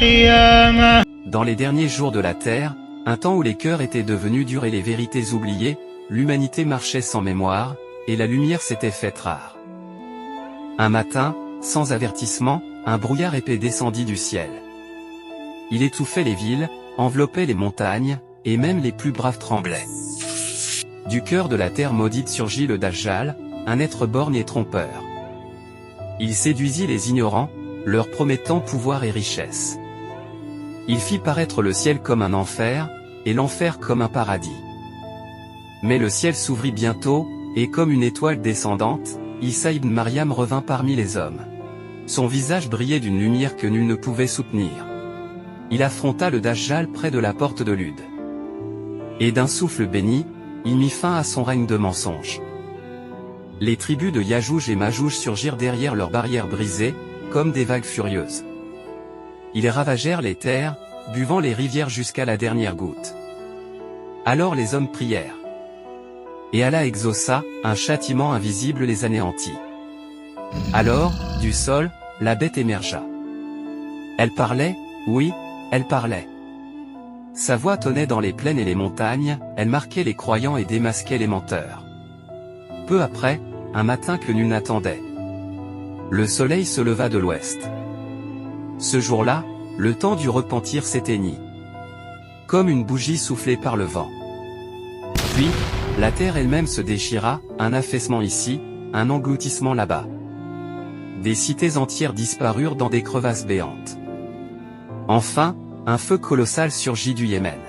القيامة. Dans les derniers jours de la terre, un temps où les cœurs étaient devenus durs et les vérités oubliées, l'humanité marchait sans mémoire, et la lumière s'était faite rare. Un matin, sans avertissement, un brouillard épais descendit du ciel. Il étouffait les villes, enveloppait les montagnes, et même les plus braves tremblaient. Du cœur de la terre maudite surgit le Dajjal, un être borgne et trompeur. Il séduisit les ignorants, leur promettant pouvoir et richesse. Il fit paraître le ciel comme un enfer, et l'enfer comme un paradis. Mais le ciel s'ouvrit bientôt, et comme une étoile descendante, Issa ibn Maryam revint parmi les hommes. Son visage brillait d'une lumière que nul ne pouvait soutenir. Il affronta le Dajjal près de la porte de Lude. Et d'un souffle béni, il mit fin à son règne de mensonges. Les tribus de Yajouj et Majouj surgirent derrière leurs barrières brisées, comme des vagues furieuses. Ils ravagèrent les terres, buvant les rivières jusqu'à la dernière goutte. Alors les hommes prièrent. Et Allah exauça, un châtiment invisible les anéantit. Alors, du sol, la bête émergea. Elle parlait, oui, elle parlait. Sa voix tonnait dans les plaines et les montagnes, elle marquait les croyants et démasquait les menteurs. Peu après, un matin que nul n'attendait. Le soleil se leva de l'ouest. Ce jour-là, le temps du repentir s'éteignit. Comme une bougie soufflée par le vent. Puis, la terre elle-même se déchira, un affaissement ici, un engloutissement là-bas. Des cités entières disparurent dans des crevasses béantes. Enfin, un feu colossal surgit du Yémen.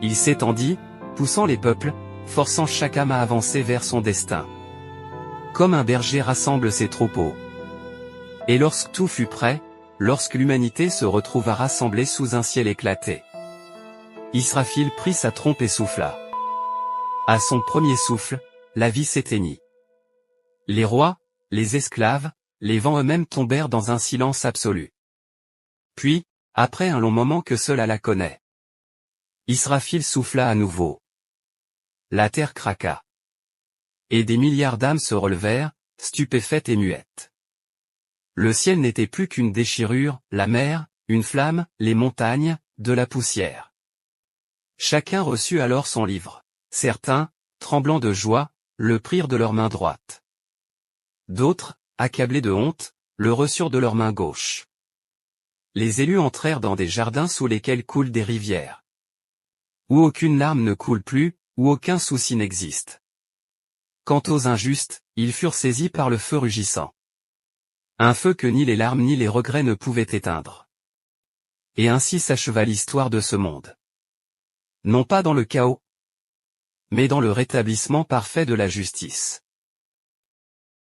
Il s'étendit, poussant les peuples, forçant chaque âme à avancer vers son destin. Comme un berger rassemble ses troupeaux. Et lorsque tout fut prêt, lorsque l'humanité se retrouva rassemblée sous un ciel éclaté, Israfil prit sa trompe et souffla. À son premier souffle, la vie s'éteignit. Les rois, les esclaves, les vents eux-mêmes tombèrent dans un silence absolu. Puis, après un long moment que seul Allah connaît, Israfil souffla à nouveau. La terre craqua. Et des milliards d'âmes se relevèrent, stupéfaites et muettes. Le ciel n'était plus qu'une déchirure, la mer, une flamme, les montagnes, de la poussière. Chacun reçut alors son livre. Certains, tremblants de joie, le prirent de leur main droite. D'autres, accablés de honte, le reçurent de leur main gauche. Les élus entrèrent dans des jardins sous lesquels coulent des rivières. Où aucune larme ne coule plus, où aucun souci n'existe. Quant aux injustes, ils furent saisis par le feu rugissant. Un feu que ni les larmes ni les regrets ne pouvaient éteindre. Et ainsi s'acheva l'histoire de ce monde. Non pas dans le chaos, mais dans le rétablissement parfait de la justice.